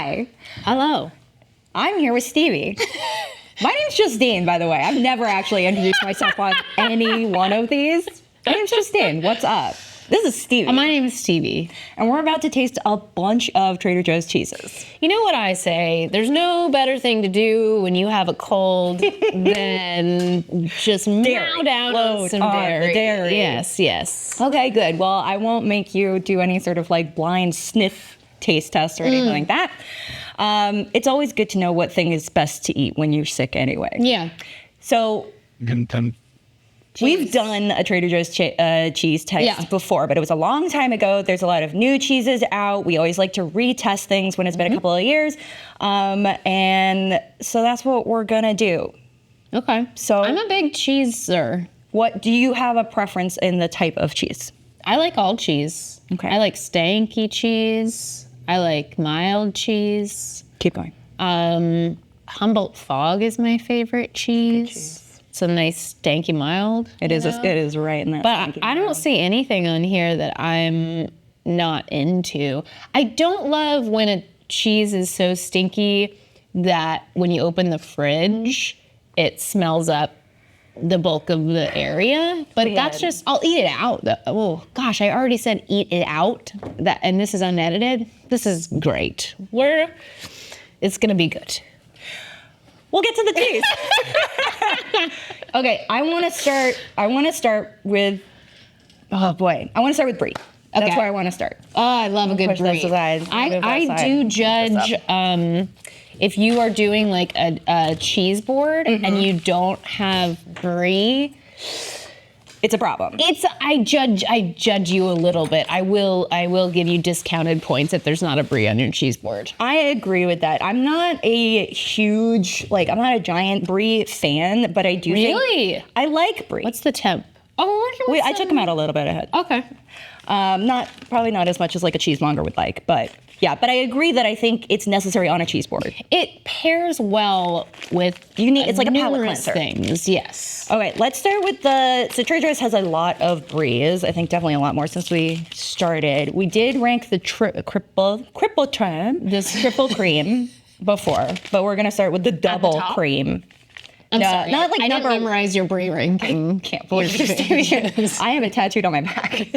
Hi. Hello. I'm here with Stevie. My name's Justine, by the way. I've never actually introduced myself on any one of these. My name's Justine. What's up? This is Stevie. My name is Stevie. And we're about to taste a bunch of Trader Joe's cheeses. You know what I say? There's no better thing to do when you have a cold than just mow down on some dairy. Dairy. Yes. Okay, good. Well, I won't make you do any sort of like blind sniff taste test or anything like that. It's always good to know what thing is best to eat when you're sick anyway. Yeah. So we've done a Trader Joe's cheese test before, but it was a long time ago. There's a lot of new cheeses out. We always like to retest things when it's been a couple of years. And so that's what we're going to do. Okay. So I'm a big cheeser. What do you have a preference in the type of cheese? I like all cheese. Okay. I like stanky cheese. I like mild cheese. Keep going. Humboldt Fog is my favorite cheese. It's a nice stanky mild. It is right in that. But I don't see anything on here that I'm not into. I don't love when a cheese is so stinky that when you open the fridge, it smells up the bulk of the area. But that's just, I'll eat it out. Oh gosh, I already said eat it out. And this is unedited. This is great. It's gonna be good. We'll get to the cheese. Okay, I want to start with. Oh boy, I want to start with Brie. That's where I want to start. Oh, I love a good Brie. I do judge if you are doing like a cheese board and you don't have Brie. It's a problem. I judge you a little bit. I will give you discounted points if there's not a Brie on your cheese board. I agree with that. I'm not a giant Brie fan, but I do think I like Brie. What's the temp? Wait, I took them out a little bit ahead. Okay. Probably not as much as like a cheesemonger would like, but yeah, but I agree that I think it's necessary on a cheese board. It pairs well with it's like a palate cleanser. Things, yes. Okay, let's start with so Trader Joe's has a lot of Bries. I think definitely a lot more since we started. We did rank the triple cream before, but we're gonna start with the double cream. I'm sorry. Not like I didn't memorize your Brie ranking. I can't believe this. I have it tattooed on my back.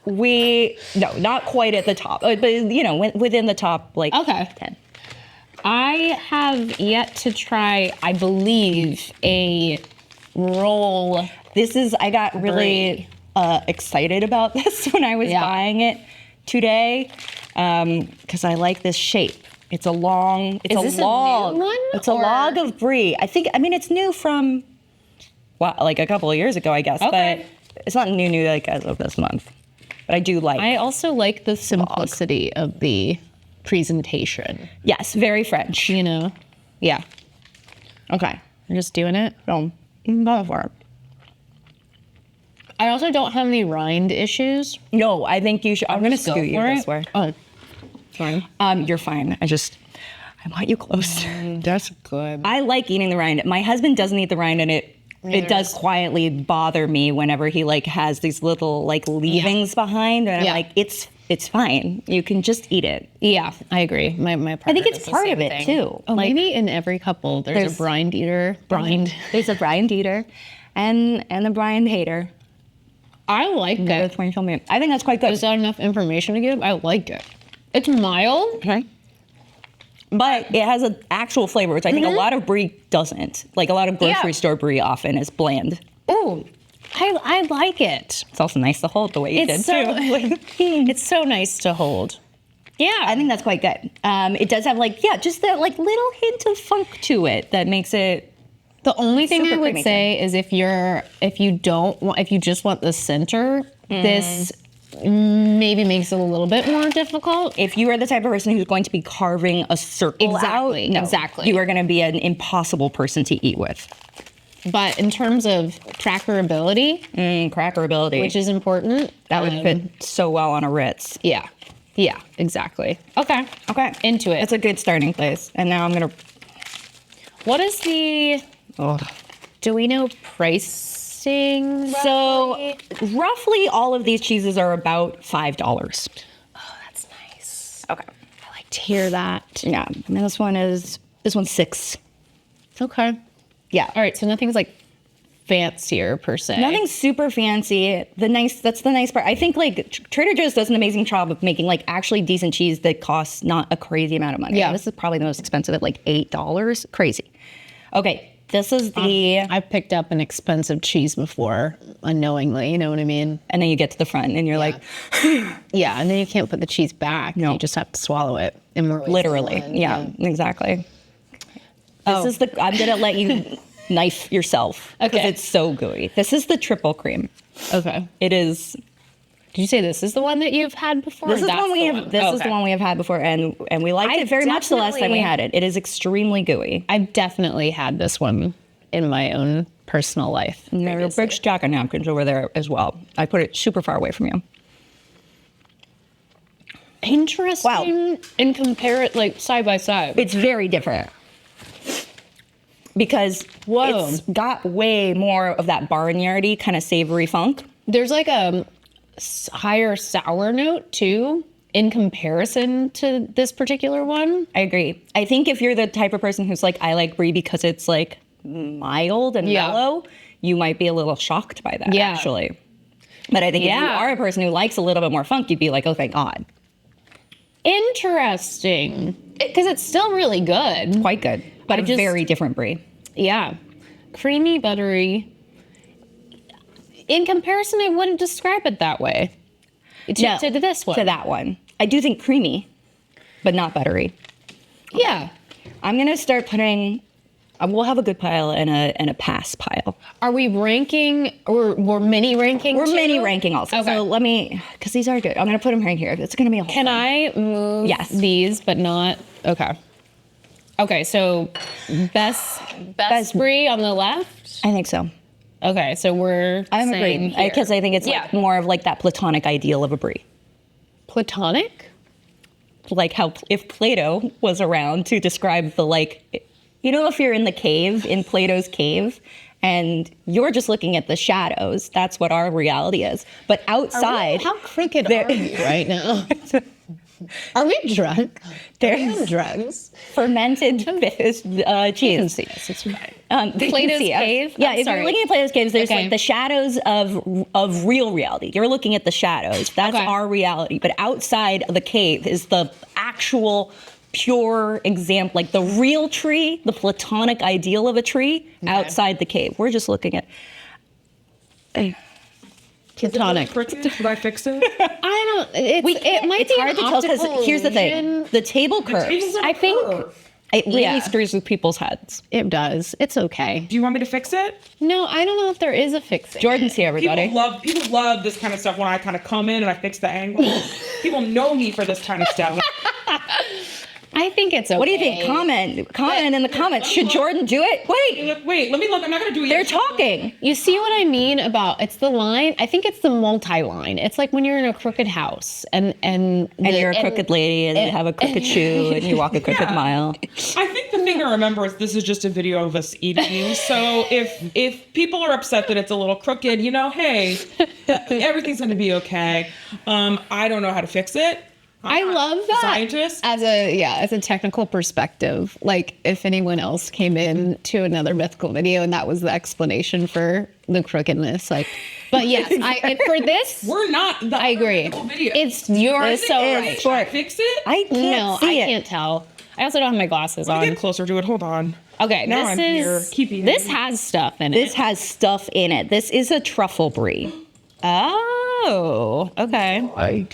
Not quite at the top, but within the top, like 10. I have yet to try, I believe, a roll. I got really excited about this when I was buying it today, because I like this shape. It's a log. A new one? It's a log of Brie. It's new from, like a couple of years ago, I guess, but it's not new like as of this month. But I do like. I also like the simplicity of the presentation. Yes, very French. Yeah. Okay, I'm just doing it. Go for it. I also don't have any rind issues. No, I think you should. I'm going to scoot you this way. Oh, sorry. You're fine. I want you close. That's good. I like eating the rind. My husband doesn't eat the rind, and it does quietly bother me whenever he like has these little like leavings behind, and I'm like, it's fine. You can just eat it. Yeah, I agree. My partner I think it's part of it too. Oh, like, maybe in every couple there's a rind eater. There's a rind eater, and a rind hater. I like it. That's when you told me. I think that's quite good. Is that enough information to give? I like it. It's mild. Okay. But it has an actual flavor, which I think a lot of Brie doesn't. Like a lot of grocery store Brie often is bland. Ooh, I like it. It's also nice to hold the way you did too. It's so nice to hold. Yeah, I think that's quite good. It does have just that like little hint of funk to it that makes it. The only thing I would say is if you just want the center, this maybe makes it a little bit more difficult. If you are the type of person who's going to be carving a circle out, exactly. You are going to be an impossible person to eat with. But in terms of crackerability, which is important, that would fit so well on a Ritz. Yeah, exactly. Okay, into it. It's a good starting place. And now I'm gonna. What is the? Do we know pricing? So roughly all of these cheeses are about $5. Oh, that's nice. Okay. I like hear that. Yeah, and this one's 6. Okay. Yeah. All right, so nothing's like fancier per se. Nothing super fancy. That's the nice part. I think like Trader Joe's does an amazing job of making like actually decent cheese that costs not a crazy amount of money. Yeah. This is probably the most expensive at like $8. Crazy. Okay. This is the... I've picked up an expensive cheese before, unknowingly, you know what I mean? And then you get to the front and you're like... Yeah, and then you can't put the cheese back. No. You just have to swallow it. And literally. Yeah, exactly. This is the... I'm going to let you knife yourself. Okay. Because it's so gooey. This is the triple cream. Okay. It is... Did you say this is the one that you've had before? This is the one we have. This is the one we have had before, and we liked it very much the last time we had it. It is extremely gooey. I've definitely had this one in my own personal life. And there are big stack of napkins over there as well. I put it super far away from you. Interesting. Wow. And compare it like side by side. It's very different because it's got way more of that barnyardy kind of savory funk. There's like a higher sour note too in comparison to this particular one. I agree. I think if you're the type of person who's like, I like Brie because it's like mild and mellow, you might be a little shocked by that actually. But I think if you are a person who likes a little bit more funk, you'd be like, oh, thank God. Interesting. Because it's still really good. Quite good. But a very different Brie. Yeah. Creamy, buttery. In comparison, I wouldn't describe it that way. To this one. To that one. I do think creamy, but not buttery. Yeah. I'm going to start putting... we'll have a good pile and a pass pile. Are we ranking, or we're mini ranking? We're mini ranking also. Okay. So let me... Because these are good. I'm going to put them right here. It's going to be a whole Can thing. I move these, but not... Okay. Okay, so best Brie on the left? I think so. Okay, so I'm agreeing because I think it's like more of like that platonic ideal of a Brie. Platonic? Like how if Plato was around to describe the like, you know, if you're in the cave, in Plato's cave, and you're just looking at the shadows, that's what our reality is. But outside... How crooked are you right now? Are we drunk? There's drugs. Fermented cheese. Yes, it's fine. Plato's cave? Yeah, if you're looking at Plato's caves, there's like the shadows of real reality. You're looking at the shadows. That's our reality. But outside of the cave is the actual pure example, like the real tree, the platonic ideal of a tree outside the cave. We're just looking at... Platonic. Should I fix it? I don't. It might be hard to tell because here's the thing: the table curves. I think it really screws with people's heads. It does. It's okay. Do you want me to fix it? No, I don't know if there is a fix. Jordan's here, everybody. People love this kind of stuff when I kind of come in and I fix the angle. People know me for this kind of stuff. I think it's okay. What do you think? Comment in the comments. Should Jordan do it? Wait, let me look. I'm not going to do it. They're talking. You see what I mean about, it's the line. I think it's the multi-line. It's like when you're in a crooked house and you're a crooked lady and you have a crooked shoe and you walk a crooked mile. I think the thing to remember is this is just a video of us eating. So if people are upset that it's a little crooked, you know, hey, everything's going to be okay. I don't know how to fix it. I love that scientist as a technical perspective. Like if anyone else came in to another mythical video and that was the explanation for the crookedness, like. But yes, for this we're not. I agree. Video. You're so right. Should I fix it? I can't tell. I also don't have my glasses on. Get closer to it. Hold on. Okay, now I'm here. Keep eating. This has stuff in it. This has stuff in it. This is a truffle Brie. Oh, okay.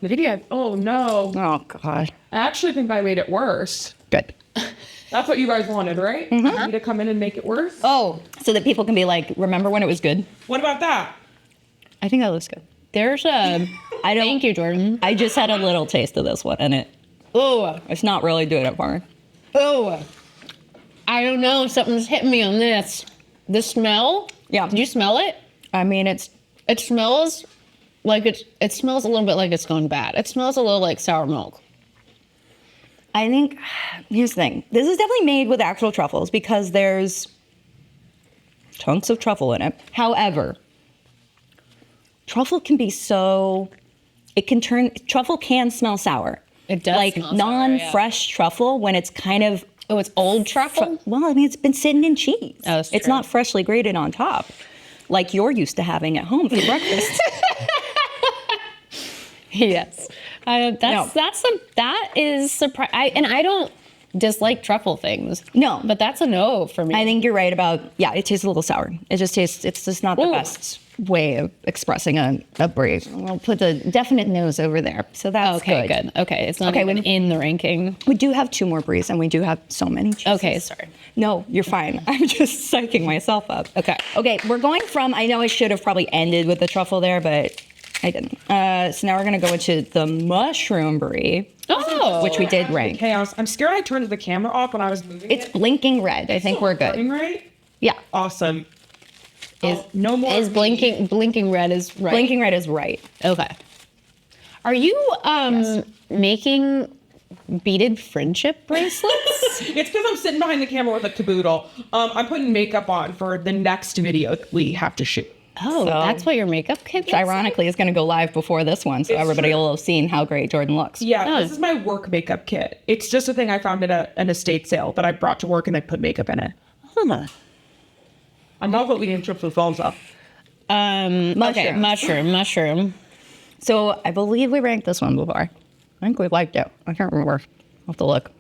The video. Oh no. Oh God. I actually think I made it worse. Good. That's what you guys wanted, right? Mm-hmm. Me to come in and make it worse? Oh, so that people can be like, remember when it was good? What about that? I think that looks good. There's a... Thank you, Jordan. I just had a little taste of this one and it's not really doing it for me. Oh, I don't know. Something's hitting me on this. The smell? Yeah. Did you smell it? I mean, it smells like it smells a little bit like it's gone bad. It smells a little like sour milk. I think, here's the thing. This is definitely made with actual truffles because there's chunks of truffle in it. However, truffle can be truffle can smell sour. It does like smell sour, non-fresh truffle when it's kind of. Oh, it's old truffle? Well, I mean, it's been sitting in cheese. Oh, that's it's true. not freshly grated on top, like you're used to having at home for breakfast. Yes. That is surprising. And I don't dislike truffle things. No. But that's a no for me. I think you're right about, it tastes a little sour. It's just not the best way of expressing a brie. I'll put the definite nose over there. So that's good. Okay, it's not even in the ranking. We do have 2 more bries, and we do have so many cheeses. Okay, sorry. No, you're fine. I'm just psyching myself up. Okay. Okay, we're going from, I know I should have probably ended with the truffle there, but I didn't. So now we're going to go into the mushroom brie. Oh. Which we did rank. Chaos. I'm scared I turned the camera off when I was moving It's blinking red. I think we're good. Right? Yeah. Awesome. Is no more. Is blinking red is right. Blinking red is right. Okay. Are you making beaded friendship bracelets? It's because I'm sitting behind the camera with a caboodle. I'm putting makeup on for the next video that we have to shoot. Oh, So- that's what your makeup kit Which ironically is going to go live before this one, so It's everybody true. will have seen how great Jordan looks. Yeah, this is my work makeup kit. It's just a thing I found at an estate sale that I brought to work and I put makeup in it. I'm not what we didn't trip the phones up. Okay, mushroom. So I believe we ranked this one before. I think we liked it. I can't remember. I'll have to look.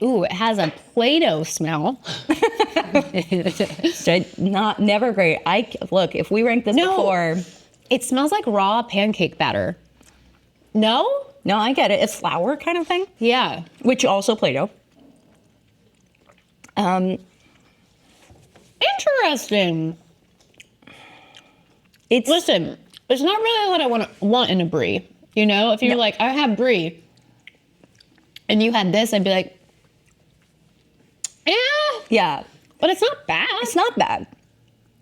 Ooh, it has a Play-Doh smell. Never great. Look, if we ranked this before. It smells like raw pancake batter. No? No, I get it. It's flour kind of thing, Yeah. which also Play-Doh. Interesting. It's Listen, it's not really what I want in a brie. You know, if you're like, I have brie, and you had this, I'd be like, yeah. but it's not bad. It's not bad.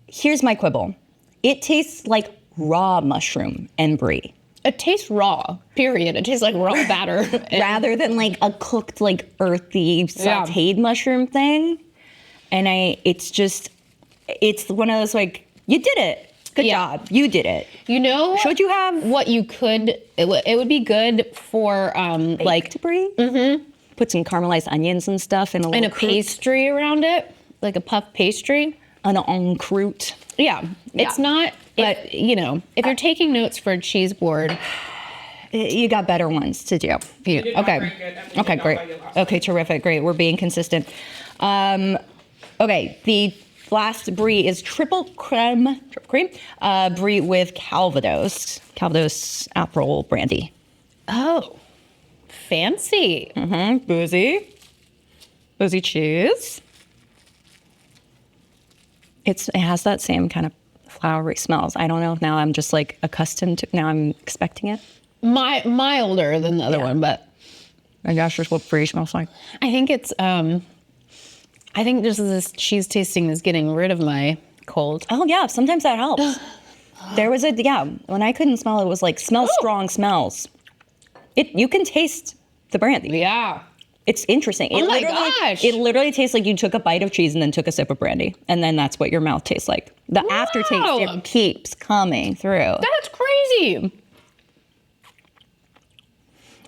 Here's my quibble. It tastes like raw mushroom and brie. It tastes raw, period. It tastes like raw batter. Rather than like a cooked, like earthy, sauteed mushroom thing. And it's one of those like, you did it. Good job. You did it. You know, Should you have what you could, it would be good for like brie? Mm-hmm. Put some caramelized onions and stuff in a little pastry around it, like a puff pastry. An en croûte. Yeah, it's not, but you know, if you're taking notes for a cheese board, You got better ones to do. did not Okay. rank it. I think Okay, you got great. by your last Okay, terrific. Great. We're being consistent. Okay, the last brie is triple cream brie with Calvados apple brandy. oh, fancy. Boozy cheese. It has that same kind of flowery smells. I don't know if now I'm just like accustomed to. Now I'm expecting it. Milder than the other one, but I guess that's what brie smells like. I think it's I think just this cheese tasting is getting rid of my cold. Oh yeah, sometimes that helps. There was when I couldn't smell it was like strong smells. You can taste the brandy. Yeah. It's interesting. Oh my gosh. It literally tastes like you took a bite of cheese and then took a sip of brandy, and then that's what your mouth tastes like. The aftertaste it keeps coming through. That's crazy.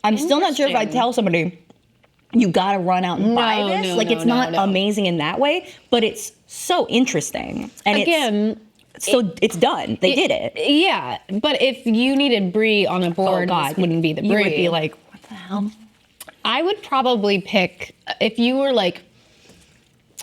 I'm still not sure if I'd tell somebody you gotta run out and buy this. No, like no, it's no, not no. amazing in that way, but it's so interesting. And Again, it's done. They did it. Yeah, but if you needed brie on a board, this wouldn't be the brie. You would be like, what the hell? I would probably pick, if you were like,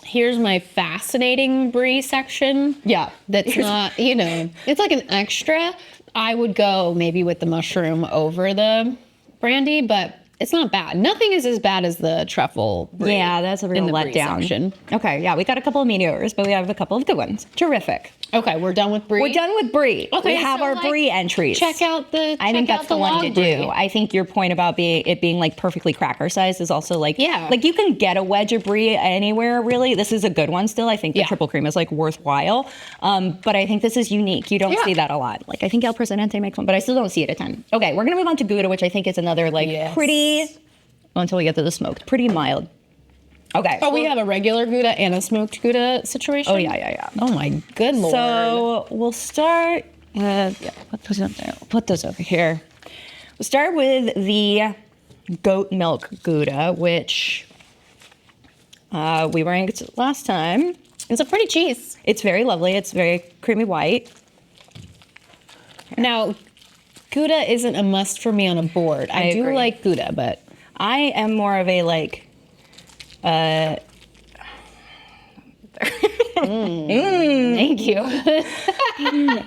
here's my fascinating brie section. Yeah. That's not, you know, it's like an extra. I would go maybe with the mushroom over the brandy, but it's not bad. Nothing is as bad as the truffle brie. Yeah, that's a real in the brie letdown. section. Okay, yeah, we got a couple of meteors, but we have a couple of good ones. Terrific. Okay, we're done with brie. We're done with brie. Okay, we have so, our like, brie entries. Check out the. I think that's the one to log do. brie. I think your point about it being like perfectly cracker sized is also like, Yeah. like you can get a wedge of brie anywhere really. This is a good one still. I think the Yeah. triple cream is like worthwhile. But I think this is unique. You don't see that a lot. Like I think El Presidente makes one, but I still don't see it a ton. Okay, we're gonna move on to Gouda, which I think is another like pretty, until we get to the smoked, pretty mild. Okay. Oh, we have a regular Gouda and a smoked Gouda situation? Oh, yeah. Oh, my good lord. So we'll start. Put those up there. Put those over here. start with the goat milk Gouda, which we ranked last time. It's a pretty cheese. It's very lovely. It's very creamy white. Now, Gouda isn't a must for me on a board. I do agree. like Gouda, but I am more of a like, thank you.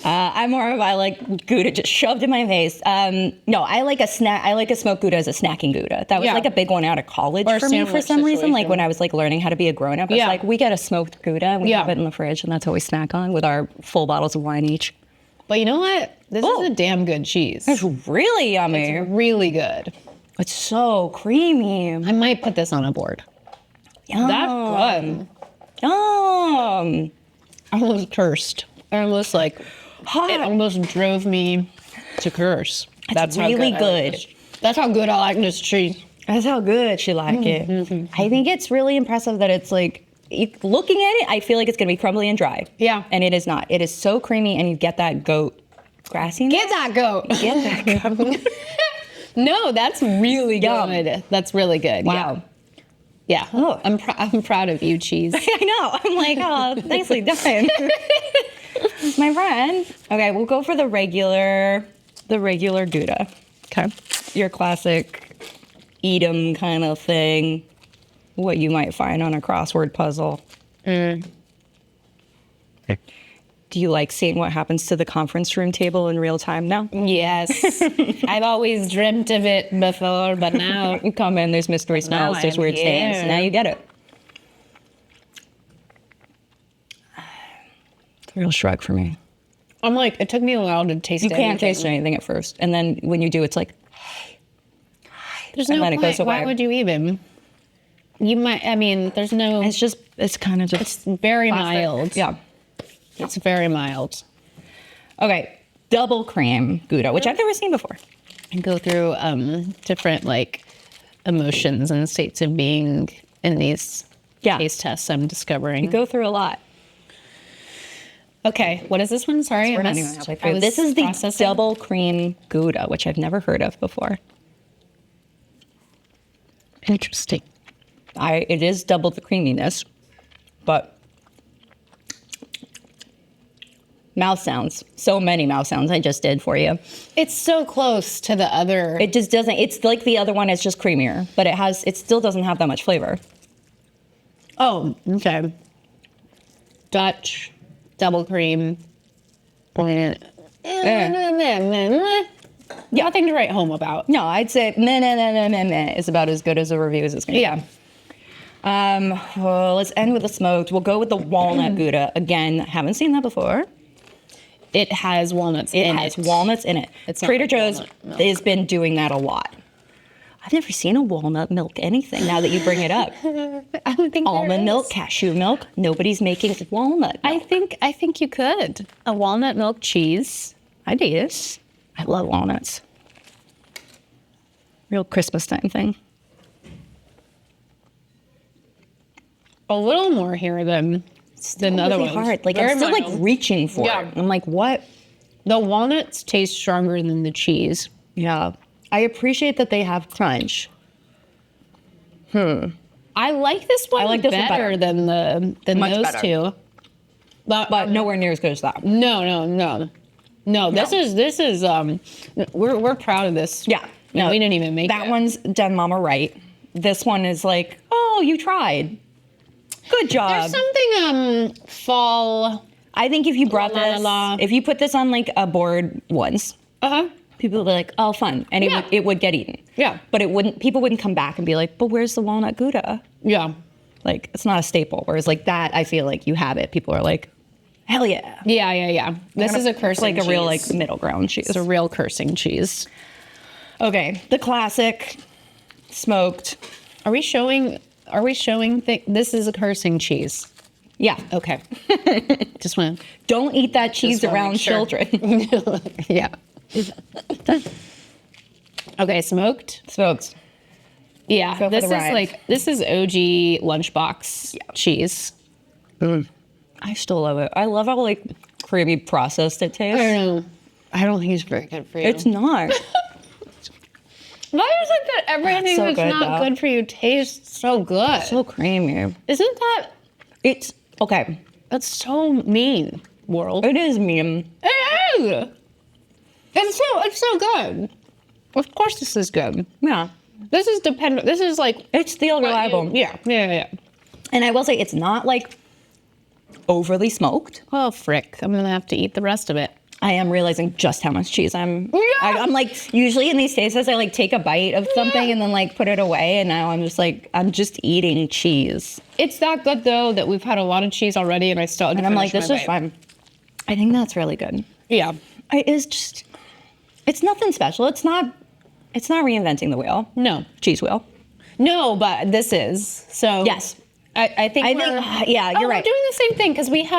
I'm more of I like Gouda just shoved in my face. No, I like a snack. I like a smoked Gouda as a snacking Gouda. That was Yeah. like a big one out of college Or for me for sandwich some reason. Like situation. when I was like learning how to be a grown up, it's Yeah. like we get a smoked Gouda and we Yeah. have it in the fridge, and that's what we snack on with our full bottles of wine each. But you know what? This Oh. is a damn good cheese. It's really yummy. It's really good. It's so creamy. I might put this on a board. Yum. That's good. Yum. I almost cursed. I almost like Hot. it almost drove me to curse. It's really I like good. this. That's how good I like this cheese. That's how good she liked it. I think it's really impressive that it's like, looking at it, I feel like it's going to be crumbly and dry. Yeah. And it is not. It is so creamy, and you get that goat grassiness. Get that goat. Get that goat. No, that's really Yum. good. That's really good. Wow. Yeah. Oh. I'm proud of you, cheese. I know. I'm like, oh, nicely done. My friend. Okay, we'll go for the regular Gouda. Okay. Your classic eat 'em kind of thing. What you might find on a crossword puzzle. Okay. Do you like seeing what happens to the conference room table in real time now? Yes. I've always dreamt of it before, but now You come in, there's mystery smells, there's I'm weird stains. here. Now you get it. It's a real shrug for me. I'm like, it took me a while to taste You it. can't taste anything at first. And then when you do, it's like, There's and no then it point. goes away. Why would you even? You might, I mean, there's no, it's kind of just it's very plastic. mild. Yeah. It's very mild. Okay. Double cream Gouda, which I've never seen before. And go through different like emotions and states of being in these Yeah. taste tests I'm discovering. Go through a lot. Okay, what is this one? Sorry, We're I not missed- even halfway I through. was This is the processing. double cream Gouda, which I've never heard of before. Interesting. It is double the creaminess, but mouth sounds. So many mouth sounds I just did for you. It's so close to the other. It just doesn't. It's like the other one. It's just creamier, but it still doesn't have that much flavor. Oh, okay. Dutch, double cream. Nothing to write home about. No, I'd say meh, meh, meh, meh, meh, meh is about as good as a review as it's going to Yeah. be. Well, let's end with the smoked. We'll go with the walnut Gouda. Again, haven't seen that before. It has walnuts It in has it. walnuts in it. It's not Trader like Joe's walnut milk. has been doing that a lot. I've never seen a walnut milk anything now that you bring it up. I don't think there Almond milk, is. cashew milk. Nobody's making walnut milk. I think you could. A walnut milk cheese. Ideas. I love walnuts. Real Christmas time thing. A little more here than other Really ones. hard. Like Very I'm still like mild. reaching for Yeah. it. I'm like, what? The walnuts taste stronger than the cheese. Yeah. I appreciate that they have crunch. I like this one. I like this one better better. than Much those better. two. But nowhere near as good as that. No. This is we're proud of this. Yeah. No, we didn't even make that it. one's done mama right. This one is like, oh, you tried. Good job. There's something fall. I think if you brought La, la, this, la. if you put this on like a board once, Uh-huh. people would be like, oh, fun. And Yeah. it would get eaten. Yeah. But people wouldn't come back and be like, but where's the walnut Gouda? Yeah. Like, it's not a staple. Whereas like that, I feel like you have it. People are like, hell yeah. Yeah. This is a cursing It's like a real like cheese. middle ground cheese. It's a real cursing cheese. Okay, the classic smoked. Are we showing this is a cursing cheese? Yeah. Okay. Just want to. Don't eat that cheese wanna around make sure. children. Yeah. Okay, smoked. Smoked. Yeah, Go for this the is ride. this is OG lunchbox cheese. I still love it. I love how like creamy processed it tastes. I don't think it's very good for you. It's not. Why is it that everything So that's good, not though. good for you tastes so good? So creamy. Isn't that... It's okay. That's so mean, world. It is mean. It is. It's so good. Of course this is good. Yeah. This is dependent. This is like... It's still reliable. Yeah. And I will say it's not like overly smoked. Well, frick. I'm going to have to eat the rest of it. I am realizing just how much cheese I'm. Yeah. I'm like, usually in these tastes, I like take a bite of something and then like put it away. And now I'm just eating cheese. It's that good, though, that we've had a lot of cheese already, and I still... And I'm like, this is fine. I think that's really good. Yeah. It's nothing special. It's not reinventing the wheel. No. Cheese wheel. No, but this is. So... Yes. I think yeah, you're right. We're doing the same thing because we've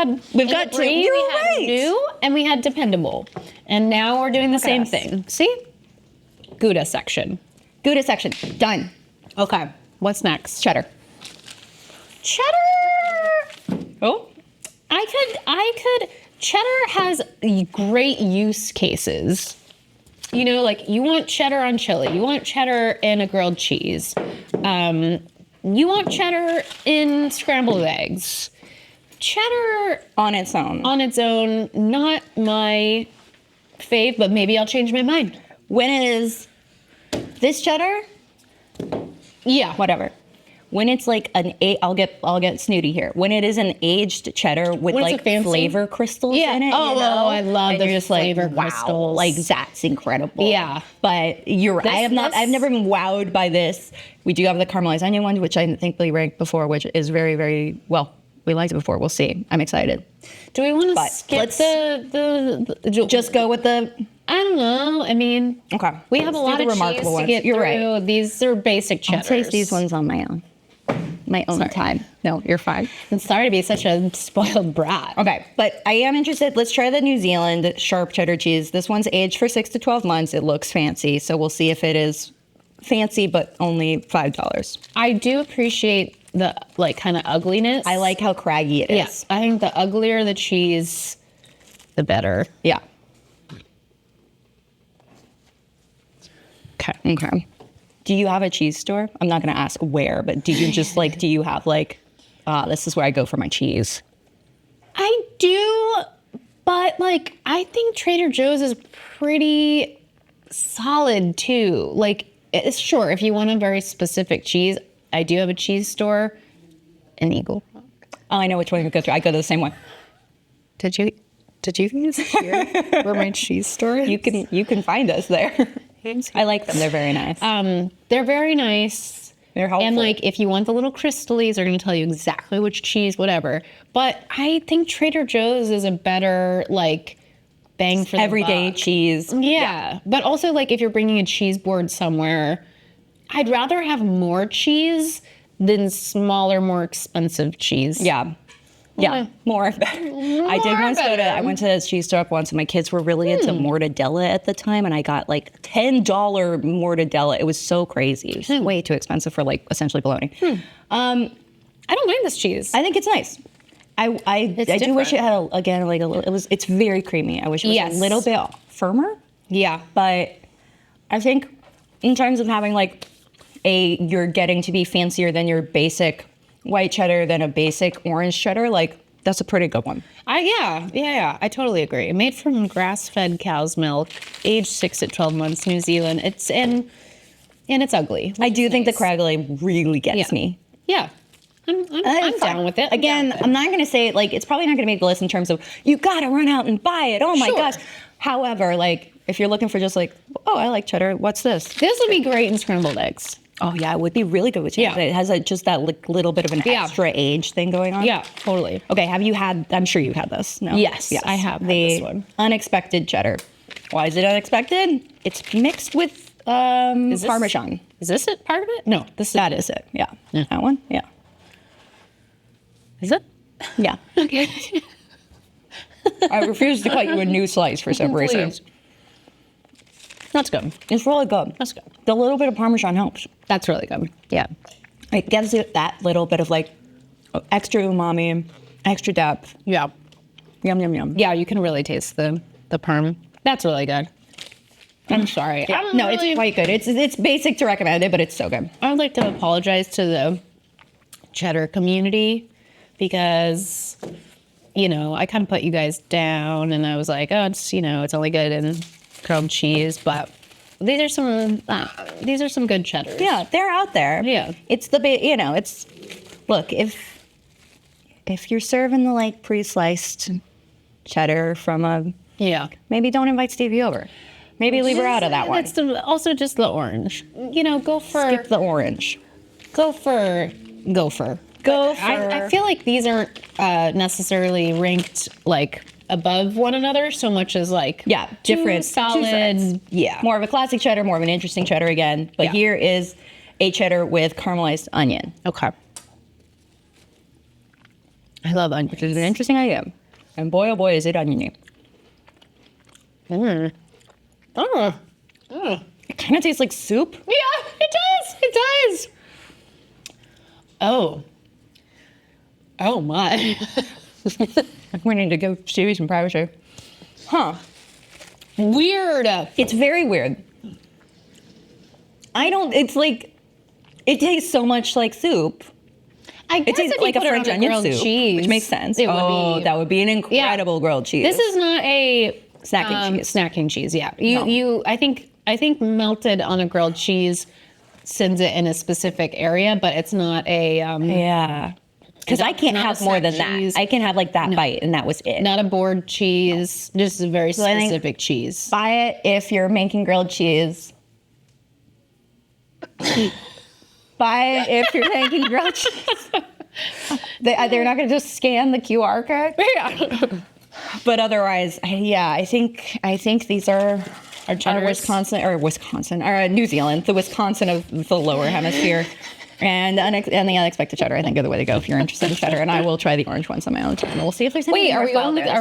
got Brie, we you're had right. new, and we had dependable, and now we're doing the same us. thing. See, Gouda section. Gouda section. Done. Okay, what's next? Cheddar. Oh. I could. Cheddar has great use cases. You know, like you want cheddar on chili, you want cheddar in a grilled cheese. You want cheddar in scrambled eggs. Cheddar On its own. on its own, not my fave, but maybe I'll change my mind. When it is this cheddar, Yeah. whatever. When it's like I'll get snooty here. When it is an aged cheddar with When it's like a fancy- flavor crystals Yeah. in it. Oh, you know? I love and the you're just flavor like, wow, crystals. like that's incredible. Yeah. But you're right. I've never been wowed by this. We do have the caramelized onion one, which I think we ranked before, which is very, very well. We liked it before. We'll see. I'm excited. Do we want to But skip let's the Just go with the. I don't know. I mean, Okay. we have a Let's do lot the of remarkable cheese to ones. get You're through. right. These are basic I'll cheddars. taste these ones on my own. My own time. No, you're fine. I'm sorry to be such a spoiled brat. Okay, but I am interested. Let's try the New Zealand sharp cheddar cheese. This one's aged for 6 to 12 months. It looks fancy, so we'll see if it is fancy, but only $5. I do appreciate the like kind of ugliness. I like how craggy it is. Yes, I think the uglier the cheese, the better. Yeah. Okay. Do you have a cheese store? I'm not going to ask where, but do you just like, do you have like, this is where I go for my cheese? I do, but like I think Trader Joe's is pretty solid too. Like, it's sure if you want a very specific cheese, I do have a cheese store in Eagle. Oh, I know which one you go through. I go to the same one. Did you use here where my cheese store is? You can find us there. I like them. They're very nice. They're very nice. They're helpful. And like, if you want the little crystals, they're going to tell you exactly which cheese, whatever. But I think Trader Joe's is a better like bang for the everyday buck. cheese. Yeah. But also like if you're bringing a cheese board somewhere, I'd rather have more cheese than smaller, more expensive cheese. Yeah. Yeah, more better. I did once better. I went to a cheese store up once, and my kids were really into mortadella at the time, and I got like $10 mortadella. It was so crazy. It was way too expensive for like essentially bologna. I don't mind this cheese. I think it's nice. I do wish it had like a little. It's very creamy. I wish it was a little bit firmer. Yeah. But I think in terms of having like you're getting to be fancier than your basic white cheddar than a basic orange cheddar, like that's a pretty good one. Yeah. I totally agree. Made from grass-fed cow's milk, aged 6 to 12 months, New Zealand. It's and it's ugly. I do think the craggly really gets me. Yeah. I'm down with it. Again, I'm not going to say like it's probably not going to make the list in terms of you got to run out and buy it. Oh my gosh. However, like if you're looking for just like, oh, I like cheddar. What's this? This would be great in scrambled eggs. Oh yeah, it would be really good with cheddar. Yeah. It has just that little bit of an extra age thing going on. Yeah, totally. Okay, have you had? I'm sure you had this. No. Yes, I have had the this one. unexpected cheddar. Why is it unexpected? It's mixed with Parmesan. Is this it? Part of it? No, That is it. Yeah. That one. Yeah. Is it? Yeah. Okay. I refuse to cut you a new slice for some reason. Please. That's good. It's really good. That's good. The little bit of Parmesan helps. That's really good. Yeah. It gives it that little bit of like extra umami, extra depth. Yeah. Yum, yum, yum. Yeah, you can really taste the parm. That's really good. I'm sorry. Yeah. No, it's quite good. It's basic to recommend it, but it's so good. I would like to apologize to the cheddar community because, I kind of put you guys down and I was like, oh, it's, it's only good in grilled cheese, but these are some good cheddars. Yeah, they're out there. Yeah. It's look, if you're serving the like pre-sliced cheddar from maybe don't invite Stevie over. Maybe leave her out of that one. That's also just the orange. Go for... Skip the orange. Go for... I feel like these aren't necessarily ranked like above one another so much as like different solid. More of a classic cheddar, more of an interesting cheddar again. But here is a cheddar with caramelized onion. Okay. I love onions. Which is an interesting idea. And boy, oh boy, is it oniony. Mm. Oh. It kind of tastes like soup. Yeah, it does. Oh my. We need to give Stevie some privacy. Huh. Weird. It's very weird. It's like, it tastes so much like soup. I guess it tastes like a French onion soup, cheese, which makes sense. That would be an incredible grilled cheese. This is not a snacking cheese. Snacking cheese, yeah. I think melted on a grilled cheese sends it in a specific area, but it's not a because I can't have more than that. I can have like that bite, and that was it. Not a board cheese, just a very specific cheese. Buy it if you're making grilled cheese. Buy it if you're making grilled cheese. They're not going to just scan the QR code. Yeah. But otherwise, I think these are New Zealand, the Wisconsin of the lower hemisphere. And the unexpected cheddar, I think, are the way to go if you're interested in cheddar. And I will try the orange ones on my own time. We'll see if there's any. Wait, are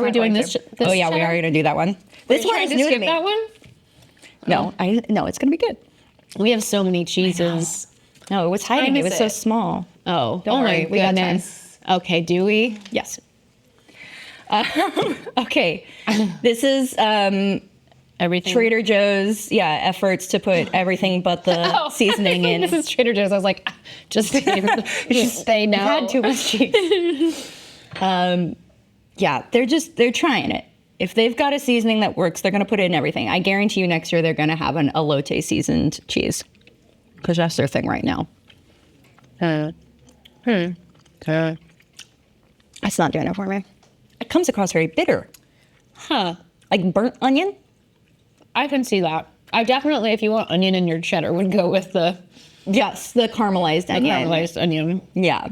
we doing this? Oh yeah, we are going to do that one. This one is new to me. That one? No, it's going to be good. We have so many cheeses. No, it was hiding. It was so small. Oh, don't worry. We got time. Okay, do we? Yes. Okay. This is everything. Trader Joe's, efforts to put everything but the seasoning in. This is Trader Joe's. I was like, just stay now. Had too much cheese. They're trying it. If they've got a seasoning that works, they're going to put it in everything. I guarantee you next year they're going to have an elote seasoned cheese because that's their thing right now. That's not doing it for me. It comes across very bitter. Huh. Like burnt onion? I can see that. I definitely, if you want onion in your cheddar, would go with the caramelized onion. Caramelized onion. Yeah.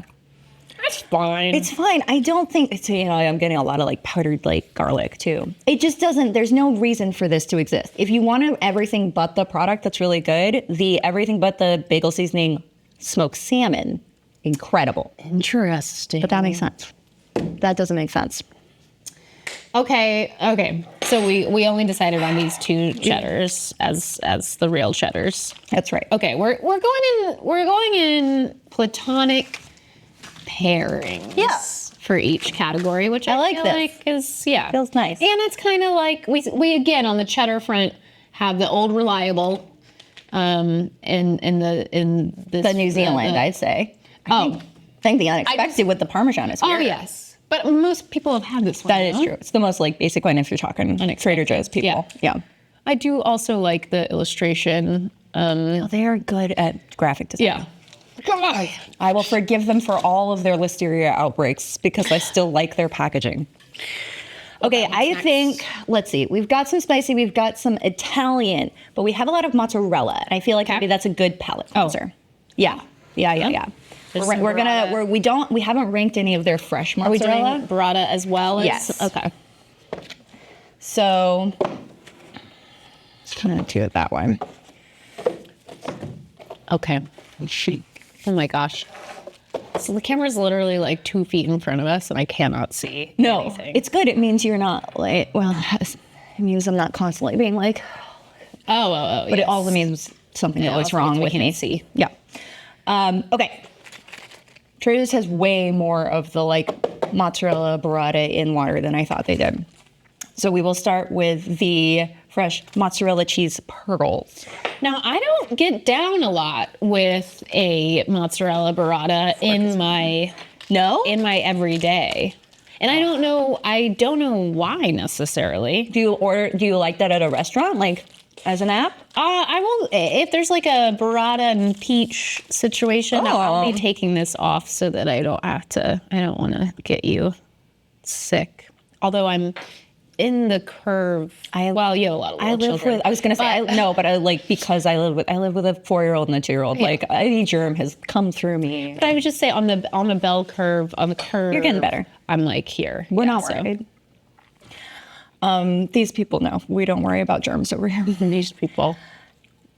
That's fine. It's fine. I don't think it's, I'm getting a lot of like powdered like garlic too. It just doesn't, there's no reason for this to exist. If you want everything but the product that's really good, the everything but the bagel seasoning smoked salmon, incredible. Interesting. But that makes sense. That doesn't make sense. Okay. So we only decided on these two cheddars as the real cheddars. That's right. Okay, we're going in platonic pairings. For each category, which I feel like is feels nice. And it's kind of like we again on the cheddar front have the old reliable, in the New Zealand, I'd say. I think the unexpected with the Parmesan is weird. Oh yes. But most people have had this one. That is true. It's the most like basic one if you're talking Trader Joe's people. Yeah. I do also like the illustration. They are good at graphic design. Yeah. Come on. I will forgive them for all of their listeria outbreaks because I still like their packaging. Okay, I think, let's see. We've got some spicy, we've got some Italian, but we have a lot of mozzarella. And I feel like maybe that's a good palate cleanser. Yeah. We haven't ranked any of their fresh mozzarella. Are we doing burrata as well? Yes. Okay. So, just gonna do it that way. Okay. Oh my gosh. So the camera's literally like 2 feet in front of us and I cannot see anything. It's good. It means you're not like, it means I'm not constantly being like, but it also means something goes wrong with me. See. Yeah. Okay. Trader's has way more of the mozzarella burrata in water than I thought they did. So we will start with the fresh mozzarella cheese pearls. Now, I don't get down a lot with a mozzarella burrata in my everyday. And I don't know why necessarily. Do you like that at a restaurant, like as an app? I will, if there's like a burrata and peach situation, I'll be taking this off so that I don't want to get you sick. Although I'm in the curve. You have a lot of little children. I was going to say, because I live with a 4-year-old and a 2-year-old. Yeah. Like, any germ has come through me. But I would just say on the bell curve, You're getting better. I'm like here. We're not worried. These people know we don't worry about germs over here. These people.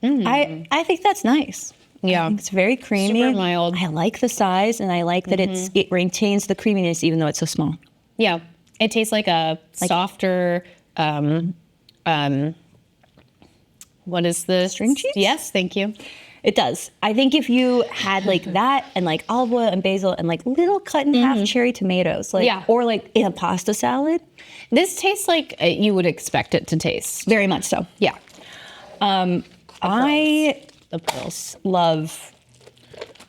I think that's nice. Yeah. I think it's very creamy. Super mild. I like the size, and I like that it retains the creaminess even though it's so small. Yeah. It tastes like a softer, what is this? String cheese? Yes, thank you. It does. I think if you had like that and like olive oil and basil and like little cut in half cherry tomatoes, or like in a pasta salad. This tastes like you would expect it to taste. Very much so. Yeah. The pearls. Love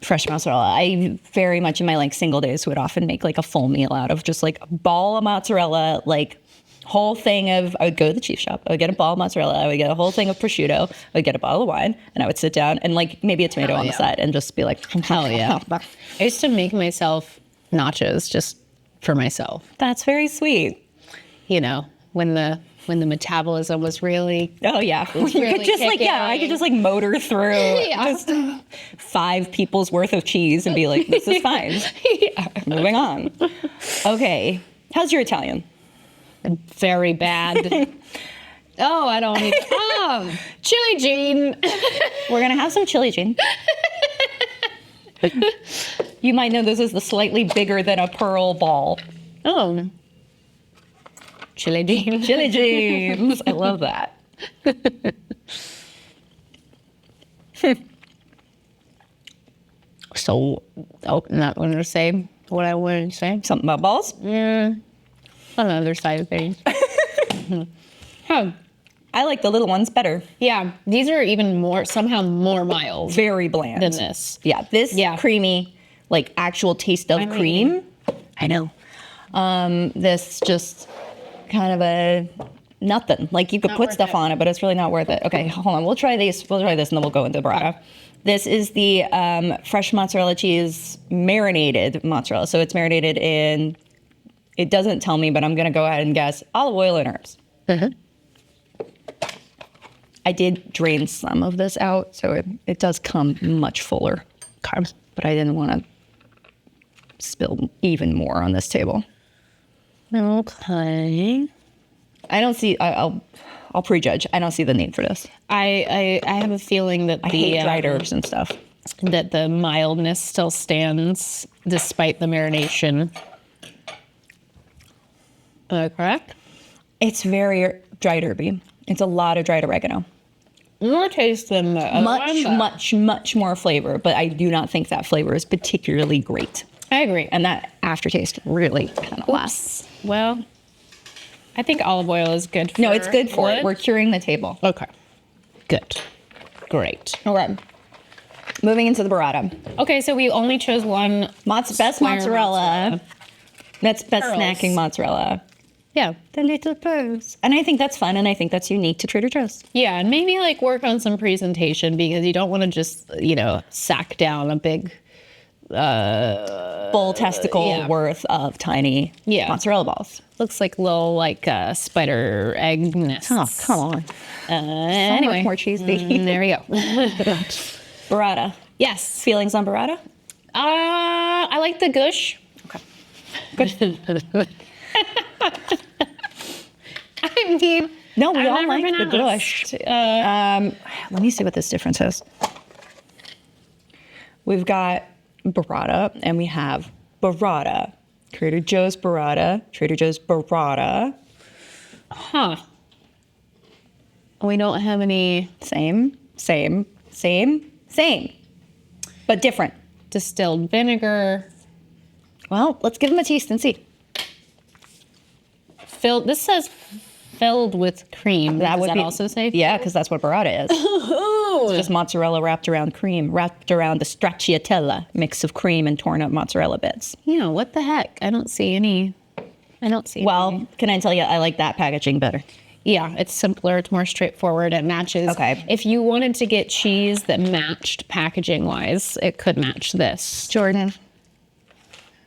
fresh mozzarella. I very much in my like single days would often make like a full meal out of just like a ball of mozzarella, like whole thing of, I would go to the cheese shop, I would get a ball of mozzarella, I would get a whole thing of prosciutto, I would get a bottle of wine, and I would sit down and like maybe a tomato on the side and just be like, hell yeah. I used to make myself nachos just for myself. That's very sweet. You know, when the metabolism was really you could just like I could just like motor through just 5 people's worth of cheese and be like, this is fine. Moving on. Okay, how's your Italian? Very bad. I don't need chili Jean. We're gonna have some chili Jean. You might know this is the slightly bigger than a pearl ball. Oh. Chili Jean. Chili Jeans. I love that. So, not going to say what I wanted to say. Something about balls? On the other side of things. I like the little ones better. Yeah, these are somehow more mild. Very bland. Than this. Yeah, creamy, like actual taste of cream. I know. This just kind of a nothing. Like you could put stuff on it, but it's really not worth it. Okay, hold on. We'll try this. We'll try this, and then we'll go into burrata. This is the fresh mozzarella cheese marinated mozzarella. So it's marinated in. It doesn't tell me, but I'm going to go ahead and guess olive oil and herbs. I did drain some of this out, so it does come much fuller. But I didn't want to spill even more on this table. Okay. I don't see. I'll prejudge. I don't see the need for this. I have a feeling that I hate dried herbs and stuff. That the mildness still stands despite the marination. Correct? It's very dried herby. It's a lot of dried oregano. More taste than the other one, much more flavor, but I do not think that flavor is particularly great. I agree. And that aftertaste really kind of lasts. Well, I think olive oil is good for No, it's good for it. We're curing the table. Okay. Good. Great. Okay. Moving into the burrata. Okay, so we only chose one. Best mozzarella. That's best Pearls. snacking mozzarella. Yeah. The little pearls. And I think that's fun, and I think that's unique to Trader Joe's. Yeah, and maybe like work on some presentation because you don't want to just, sack down a big full testicle worth of tiny mozzarella balls. Looks like little spider egg nests. Oh, come on. Anyway, much more cheesy. There we go. Burrata. Yes. Feelings on burrata? I like the gush. Okay. Good. I mean, no, we I've all never like been the asked. gush. Let me see what this difference is. We've got burrata, and we have burrata. Trader Joe's burrata. Trader Joe's burrata. Huh. We don't have any Same, but different. distilled vinegar. Well, let's give them a taste and see. This says filled with cream. Does that also say? Yeah, because that's what burrata is. It's just mozzarella wrapped around cream, wrapped around the stracciatella mix of cream and torn up mozzarella bits. Yeah, what the heck? I don't see any. Well, can I tell you, I like that packaging better. Yeah, it's simpler. It's more straightforward. It matches. Okay. If you wanted to get cheese that matched packaging-wise, it could match this. Jordan,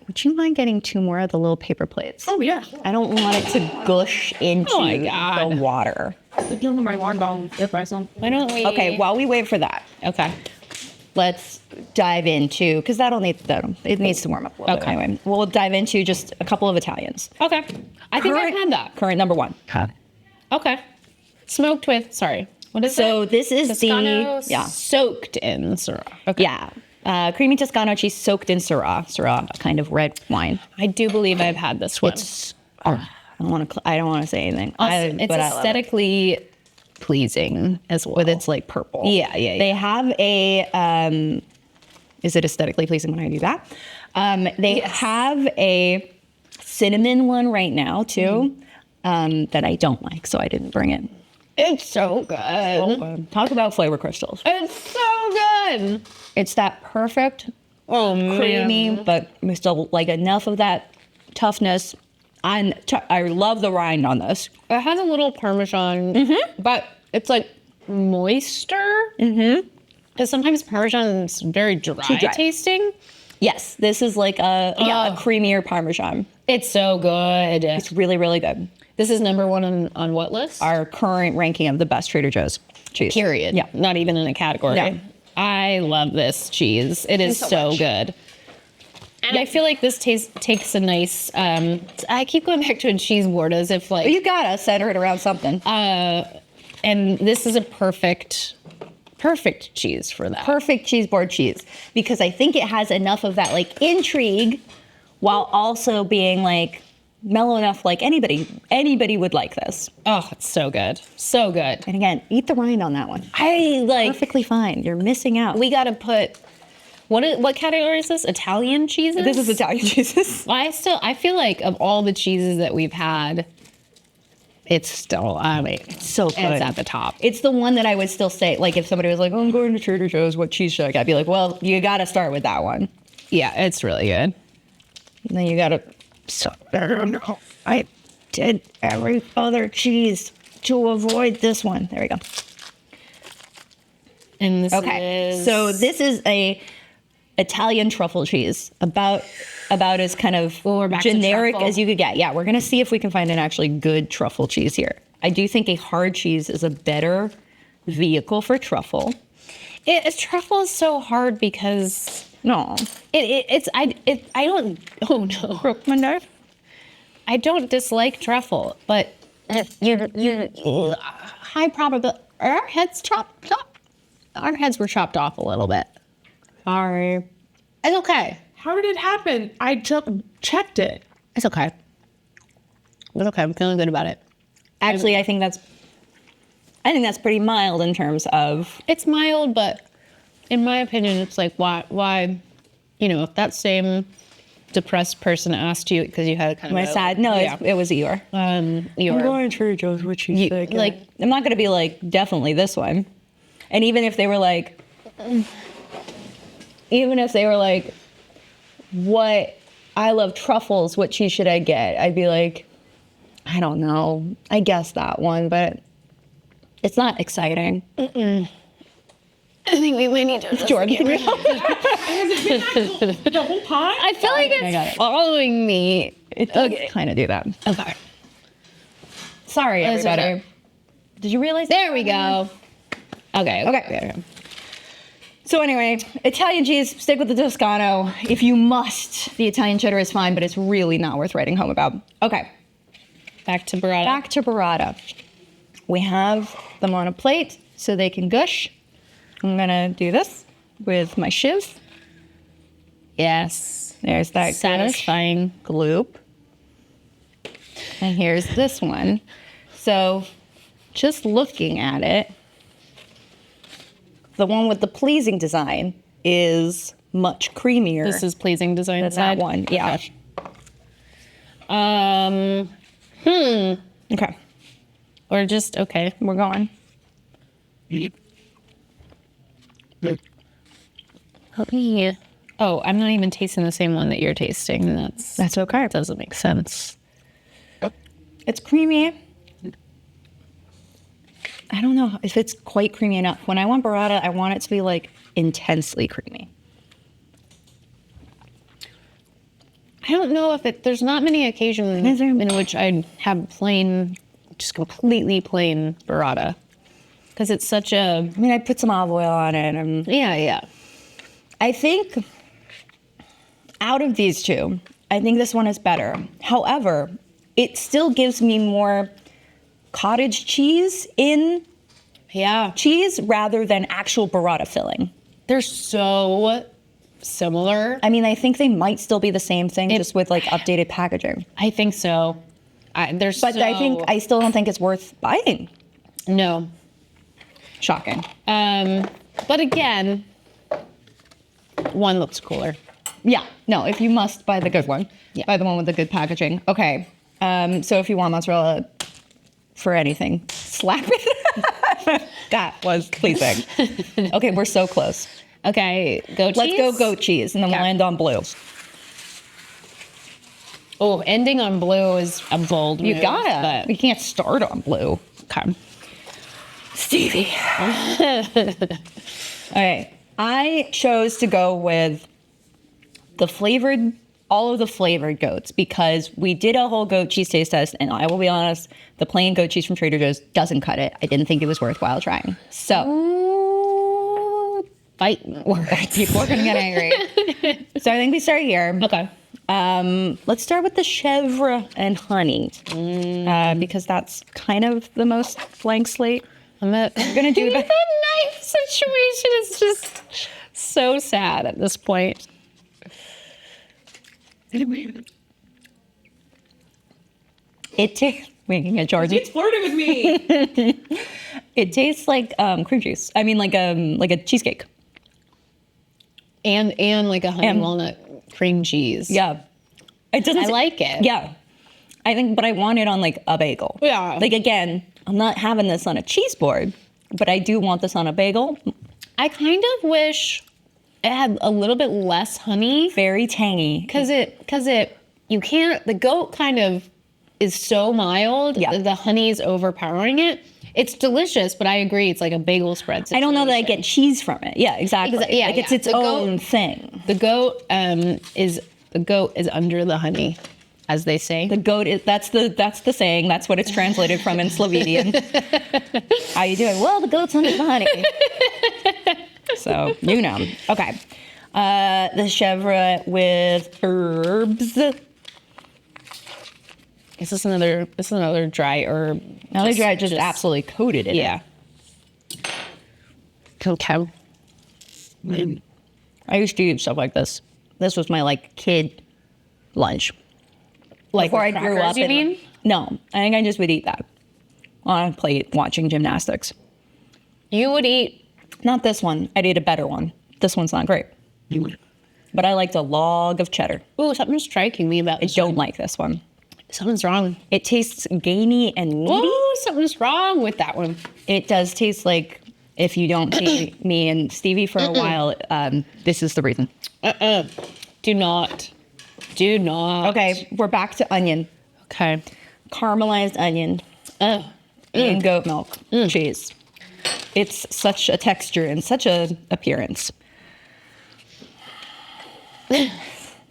would you mind getting 2 more of the little paper plates? Oh, yeah. I don't want it to gush into Oh my God. the water. Give me my water bottle if I saw. Why don't we? Okay, while we wait for that, Okay. let's dive into, because it needs to warm up a little bit Okay. anyway. We'll dive into just a couple of Italians. Okay. I think I've had that. Current number 1. Okay. Smoked with, sorry. What is So it? this is Toscano the, soaked in Syrah. Okay. yeah. Creamy Toscano cheese soaked in Syrah. Syrah, a kind of red wine. I do believe I've had this one. I don't want to say anything. It's but I love it. aesthetically pleasing as well. With its like purple. Yeah. They have a, is it aesthetically pleasing when I do that? They have a cinnamon one right now too, that I don't like, so I didn't bring it. It's so good. Talk about flavor crystals. It's so good. It's that perfect, creamy, but we still like enough of that toughness. I love the rind on this. It has a little Parmesan, but it's like moister. Because sometimes Parmesan is very dry dry. tasting. Yes, this is like a creamier Parmesan. It's so good. It's really, really good. This is number 1 on what list? Our current ranking of the best Trader Joe's cheese. Period. Yeah. Not even in a category. No. I love this cheese. It is so good. And I feel like this takes a nice, I keep going back to a cheese board as if like, You gotta center it around something. and this is a perfect cheese for that. Perfect cheese board cheese. Because I think it has enough of that like intrigue while also being like mellow enough like anybody would like this. Oh, it's so good. So good. And again, eat the rind on that one. I like, Perfectly fine. You're missing out. we got to put, what category is this? Italian cheeses? This is Italian cheeses. Well, I feel like of all the cheeses that we've had, it's still, it's so good. It's at the top. It's the one that I would still say, like if somebody was like, oh, I'm going to Trader Joe's, what cheese should I get? I'd be like, well, you gotta start with that one. Yeah, it's really good. And then you gotta, I don't know. I did every other cheese to avoid this one. There we go. And this Okay, is... so this is a Italian truffle cheese, about as kind of we're back to generic truffle. as you could get. Yeah, we're gonna see if we can find an actually good truffle cheese here. I do think a hard cheese is a better vehicle for truffle. Truffle is so hard because No, I don't. Oh no, broke my knife. I don't dislike truffle, but high probability. Our heads Our heads were chopped off a little bit. Sorry. It's okay. How did it happen? I checked it. It's okay. It's okay. I'm feeling good about it. Actually, I think that's pretty mild in terms of. It's mild, but in my opinion, it's like why, if that same depressed person asked you because you had kind of My sad. No, yeah. it was Eeyore. You're going to Trader Joe's, what you think? like I'm not gonna be like definitely this one. And even if they were like, what? I love truffles. What cheese should I get? I'd be like, I don't know. I guess that one, but it's not exciting. I think we might need to. Jordan. Has it been the whole time? I feel like it's following me. It does kind of do that. Okay. Sorry, That's everybody. okay. Did you realize? There we go. Okay. So anyway, Italian cheese, stick with the Toscano. If you must, the Italian cheddar is fine, but it's really not worth writing home about. Okay, Back to burrata. back to burrata. We have them on a plate so they can gush. I'm gonna do this with my shiv. Yes. There's that Satisfying. gloop. And here's this one. So just looking at it, the one with the pleasing design is much creamier. This is pleasing design than side. that one. Yeah. Okay. Okay. Or just, okay, We're going. help me. Oh, I'm not even tasting the same one that you're tasting. That's okay. That doesn't make sense. It's creamy. I don't know if it's quite creamy enough. When I want burrata, I want it to be like intensely creamy. I don't know if there's not many occasions in which I have plain, just completely plain burrata. Because it's such a... I mean, I put some olive oil on it. And Yeah. I think out of these two, I think this one is better. However, it still gives me more cottage cheese in cheese rather than actual burrata filling. They're so similar. I mean, I think they might still be the same thing, just with like updated packaging. I think so. I still don't think it's worth buying. No. Shocking. But again, one looks cooler. Yeah. No, if you must buy the good one, Yeah. buy the one with the good packaging. Okay. So if you want mozzarella for anything, slap it. That was pleasing. Okay, we're so close. Okay, goat cheese? Let's go goat cheese, and then we'll end on blue. Oh, ending on blue is a bold move. You gotta. But... We can't start on blue. Okay. Stevie. Okay. I chose to go with all of the flavored goats because we did a whole goat cheese taste test, and I will be honest, the plain goat cheese from Trader Joe's doesn't cut it. I didn't think it was worthwhile trying. So, Fighting words. people are gonna get angry. So I think we start here. Okay. Let's start with the chèvre and honey because that's kind of the most blank slate. I'm gonna do the knife situation is just so sad at this point. Making it Georgie. It's flirting with me. It tastes like cream cheese. I mean, like a cheesecake. And like a honey walnut cream cheese. Yeah, it doesn't. I like it. Yeah, I think, but I want it on like a bagel. Yeah. Like again, I'm not having this on a cheese board, but I do want this on a bagel. I kind of wish it had a little bit less honey. Very tangy. Because you can't, the goat kind of is so mild. Yeah. The honey's overpowering it. It's delicious, but I agree. It's like a bagel spread situation. I don't know that I get cheese from it. Yeah, exactly. Yeah, like it's its own thing. The goat is under the honey, as they say. The goat is that's the saying. That's what it's translated from in Slovenian. How you doing? Well, the goat's under the honey. So you know. Okay. The chèvre with herbs. This is another dry herb. Another dry, just absolutely coated in it. Okay. I used to eat stuff like this. This was my like kid lunch. Like before I grew up. You mean? No, I think I just would eat that on a plate watching gymnastics. You would eat? Not this one. I'd eat a better one. This one's not great. But I liked a log of cheddar. Ooh, something's striking me about I this don't like this one. Something's wrong. It tastes gamey and meaty. Ooh, something's wrong with that one. It does taste like if you don't see me and Stevie for a while, this is the reason. Do not. Do not. Okay, we're back to onion. Okay. Caramelized onion and goat milk cheese. It's such a texture and such a appearance.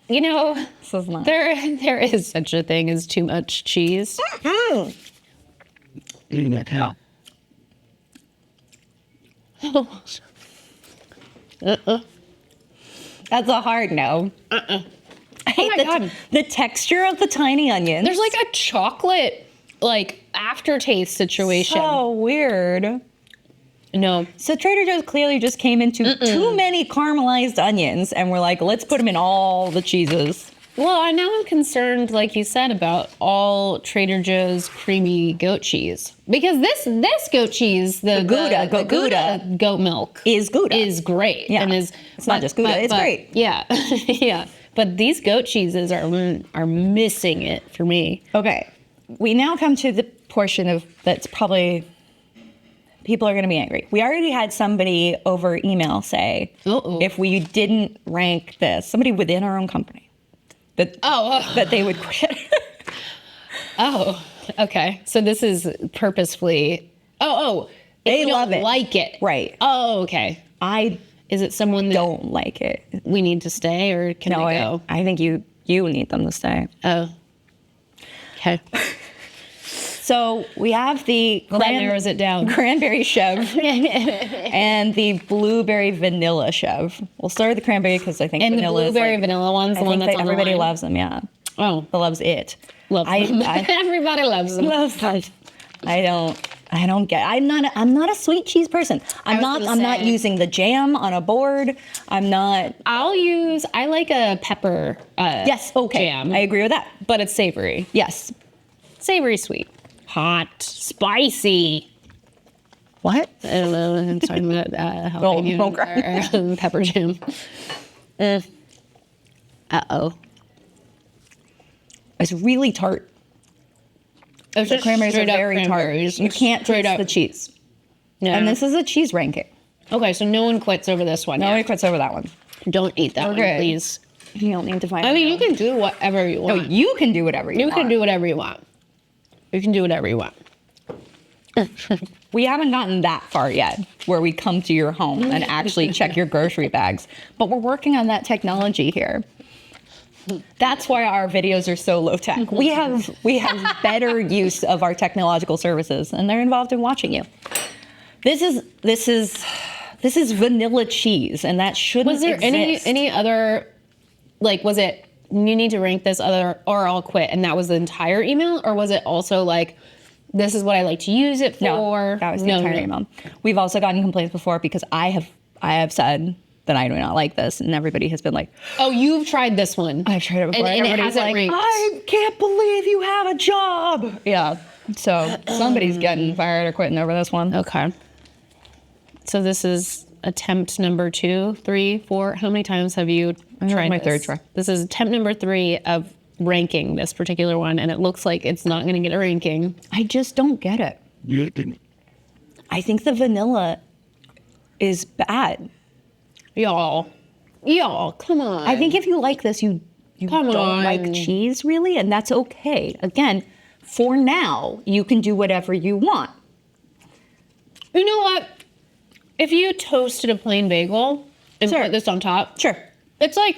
You know, This is not. there is such a thing as too much cheese. That's a hard no. I hate God. the texture of the tiny onions. There's like a chocolate aftertaste situation. So weird. No. So Trader Joe's clearly just came into too many caramelized onions and we're like, let's put them in all the cheeses. Well, I now I'm concerned, like you said, about all Trader Joe's creamy goat cheese. Because this goat cheese, the Gouda goat milk is Gouda. is great. Yeah. And It's not just Gouda, it's great. Yeah. Yeah. But these goat cheeses are missing it for me. Okay. we now come to the portion of that's probably people are going to be angry. We already had somebody over email say, if we didn't rank this, somebody within our own company, that they would quit. Okay. So this is purposefully. They love it. Like it, Right? Oh, okay. Is it someone that Don't like it. we need to stay, or can they go? I think you need them to stay. Oh. Okay. So we have the That narrows it down. cranberry chev and the blueberry vanilla chev. We'll start with the cranberry because I think And the vanilla blueberry is vanilla one's I the one think that's on the everybody line? loves them. Yeah, Oh, loves it. loves them. Everybody loves them. Loves that. I don't get. I'm not a sweet cheese person. I'm not using the jam on a board. I'm not. I like a pepper. Yes. Okay. Jam. I agree with that. But it's savory. Yes. Savory, sweet, hot, spicy. What? I don't know. I'm talking about jalapeno pepper jam. It's really tart. The cranberries are very tart. You can't taste the cheese. Yeah. And this is a cheese ranking. Okay, so no one quits over this one. Nobody quits over that one. Don't eat that one, Okay. please. You don't need to find. I mean, you can do whatever you No, want. you can do whatever you want. You can do whatever you want. You can do whatever you want. We haven't gotten that far yet, where we come to your home and actually check your grocery bags. But we're working on that technology here. That's why our videos are so low tech. We have better use of our technological services, and they're involved in watching you. This is vanilla cheese, and that shouldn't Was there exist. any other, like, was it, you need to rank this other, or I'll quit, and that was the entire email? Or was it also like, this is what I like to use it for? No, that was the entire email. We've also gotten complaints before because I have said that I do not like this, and everybody has been like, Oh, you've tried this one. I've tried it before. And it Everybody's hasn't like, ranked. I can't believe you have a job. Yeah. So somebody's getting fired or quitting over this one. Okay. So this is attempt number 2, 3, 4. How many times have you tried my this? third try. This is attempt number 3 of ranking this particular one, and it looks like it's not going to get a ranking. I just don't get it. I think the vanilla is bad. Y'all, come on. I think if you like this, you Come don't on. like cheese really, and that's okay. Again, for now, you can do whatever you want. You know what? If you toasted a plain bagel and Sure. put this on top, Sure. it's like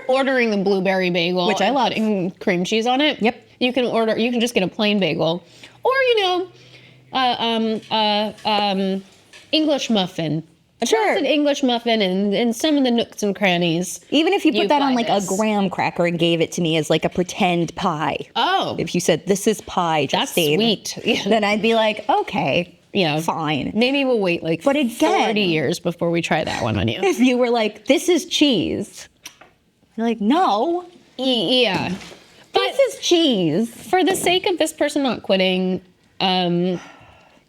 ordering the blueberry bagel, Which I and love. putting cream cheese on it. Yep. You can just get a plain bagel, or English muffin. A Sure. toasted English muffin and some of the nooks and crannies. Even if you put You that on buy like this. a graham cracker and gave it to me as like a pretend pie. Oh, If you said, this is pie, that's Justine, sweet. Yeah. then I'd be like, okay, Yeah. fine. Maybe we'll wait like But again- 40 years before we try that one on you. If you were like, this is cheese, you're like, no, Yeah. this is cheese. For the sake of this person not quitting, But it'll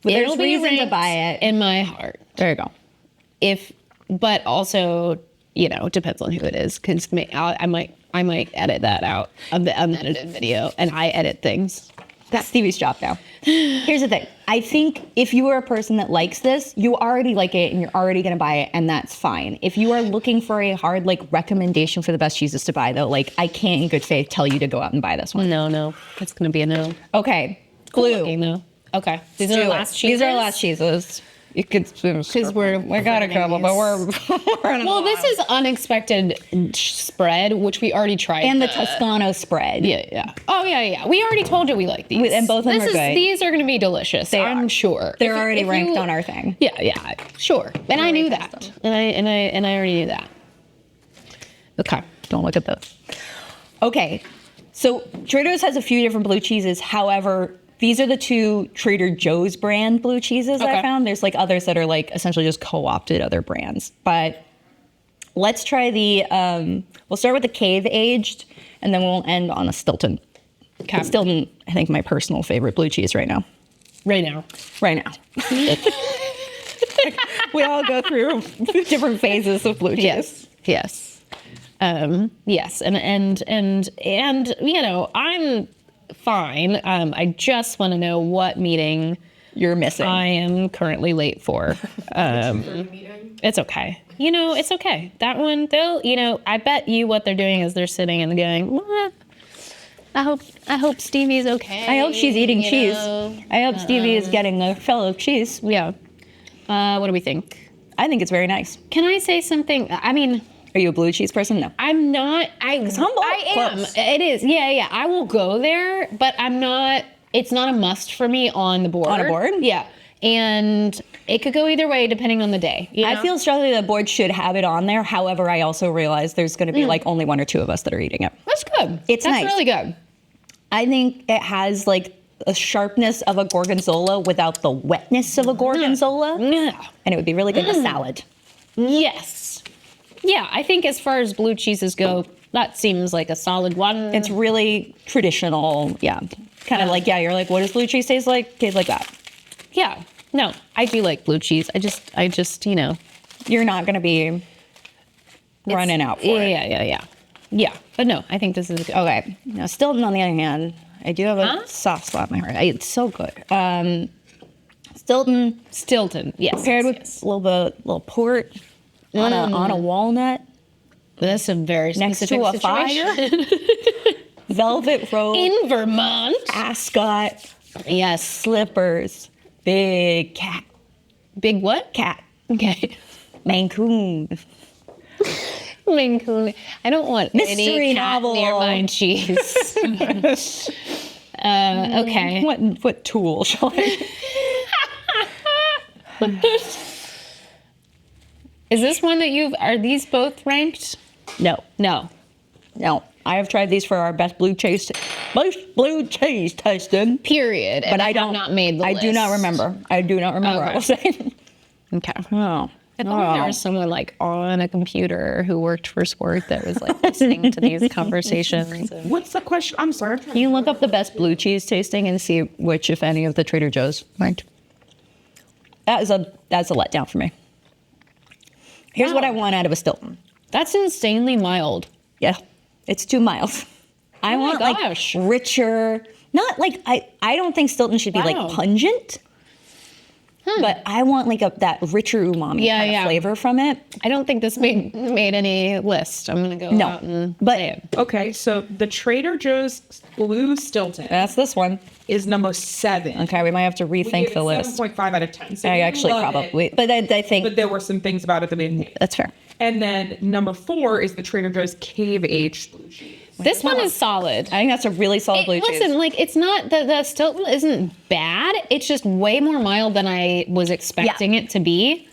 there's be reason to ranked buy it. in my heart. There you go. But also, it depends on who it is, because I might edit that out of the unedited video, and I edit things. That's Stevie's job now. Here's the thing. I think if you are a person that likes this, you already like it and you're already going to buy it, and that's fine. If you are looking for a hard recommendation for the best cheeses to buy, though, I can't in good faith tell you to go out and buy this one. No, it's gonna be a no. Okay. Glue. Okay, no. Okay, these Do are it. our last cheeses. These are our last cheeses. You could, because we're got a couple, but we're running Well, low. this is unexpected spread, which we already tried. and the Toscano spread. Yeah. Oh, yeah. We already told you we like these. And both of them are good. These are going to be delicious. I'm sure. They're If- already if ranked you- on our thing. Yeah, sure. And I knew that. And I already knew that. Okay. Don't look at those. Okay, so Trader Joe's has a few different blue cheeses. However, these are the 2 Trader Joe's brand blue cheeses that I Okay. found. There's others that are essentially just co-opted other brands. But let's try the, we'll start with the cave aged, and then we'll end on a Stilton. Okay. Stilton, I think, my personal favorite blue cheese right now. Right now. Right now. We all go through different phases of blue cheese. Yes. Yes. And I'm fine. I just want to know what meeting You're missing. I am currently late for. It's okay. It's okay. That one, they'll, I bet you what they're doing is they're sitting and going, what? I hope Stevie's okay. I hope she's eating cheese. know? I hope Stevie is getting a fellow cheese. Yeah. What do we think? I think it's very nice. Can I say something? I mean, Are you a blue cheese person? No. I'm not. Humboldt, I am. close. It is. Yeah. I will go there, but I'm not. It's not a must for me on the board. On a board? Yeah. And it could go either way depending on the day. I feel strongly the board should have it on there. However, I also realize there's going to be like only one or two of us that are eating it. That's good. It's That's nice. really good. I think it has like a sharpness of a gorgonzola without the wetness of a gorgonzola. Yeah. And it would be really good with salad. Yes. Yeah, I think as far as blue cheeses go, that seems like a solid one. It's really traditional. Yeah. Kind of like, you're like, what does blue cheese taste like? Tastes like that. Yeah. No, I do like blue cheese. I just, You're not going to be running out for it. Yeah. Yeah, but no, I think this is Okay. Now, Stilton, on the other hand, I do have a soft spot in my heart. It's so good. Stilton, yes. paired with a little port on a walnut That's a very next specific to a situation. fire. Velvet robe, In Vermont. ascot, Yes. slippers, big cat, Big what? cat, Okay. Maine Coon. Maine Coon. I don't want Mystery any cat novel. near my cheese. Okay. What tool shall I? Is this one that are these both ranked? No. No. I have tried these for our best blue cheese tasting. Period. But And I have don't not made the I list. do not remember. I Okay. will say. Okay. Oh. I thought there was someone like on a computer who worked for Sporked that was like listening to these conversations. What's the question? I'm sorry. Can you look up the best blue cheese tasting and see which, if any, of the Trader Joe's ranked? That's a letdown for me. Here's what I want out of a Stilton. That's insanely mild. Yeah, it's too mild. I want gosh. like richer. Not like I don't think Stilton should be Wow. like pungent. But I want like that richer umami kind of flavor from it. I don't think this made any list. I'm gonna go out and say it. Okay, so the Trader Joe's Blue Stilton That's this one. is number 7. Okay, we might have to We rethink gave the it list. 7.5 out of 10. So I we actually love probably, it, but I think but there were some things about it that we didn't hate. that's fair. And then number 4 is the Trader Joe's Cave Aged Blue Cheese. This one is solid. I think that's a really solid blue cheese. Listen, like it's not the Stilton isn't bad. It's just way more mild than I was expecting it to be.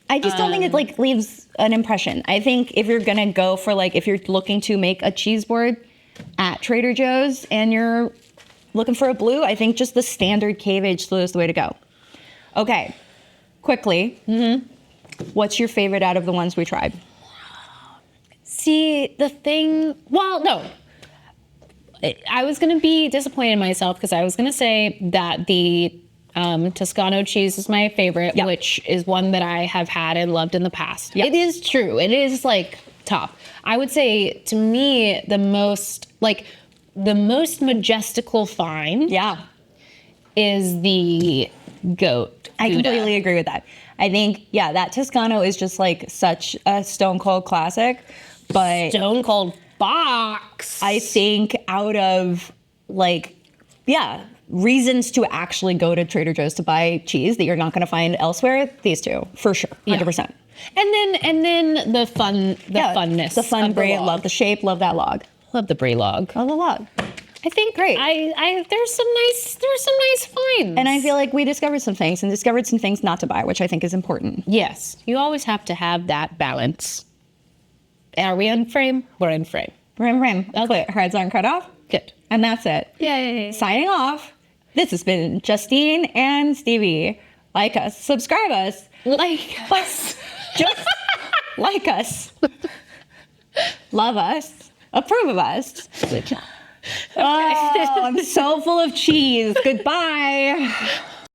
I just don't think it like leaves an impression. I think if you're gonna go for like if you're looking to make a cheese board at Trader Joe's and you're looking for a blue, I think just the standard cave aged blue is the way to go. Okay, quickly. What's your favorite out of the ones we tried? See, the thing, well, no. I was going to be disappointed in myself because I was going to say that the Toscano cheese is my favorite, Yep. which is one that I have had and loved in the past. Yep. It is true. It is like top. I would say to me, the most majestical find is the goat. I Gouda. completely agree with that. I think, that Toscano is just like such a stone cold classic. But Stone Cold Box. I think out of reasons to actually go to Trader Joe's to buy cheese that you're not going to find elsewhere, these two, for sure, 100%. And then the funness. The fun of Brie, log. love the shape, love that log. Love the Brie log. Love the log. I think Great. there's some nice finds. And I feel like we discovered some things not to buy, which I think is important. yes, you always have to have that balance. Are we in frame? We're in frame. Rim. Okay. Her heads aren't cut off. Good. And that's it. Yay. Signing off. This has been Justine and Stevie. Like us. Subscribe us. Like us. Just like us. Love us. Approve of us. Oh, I'm so full of cheese. Goodbye.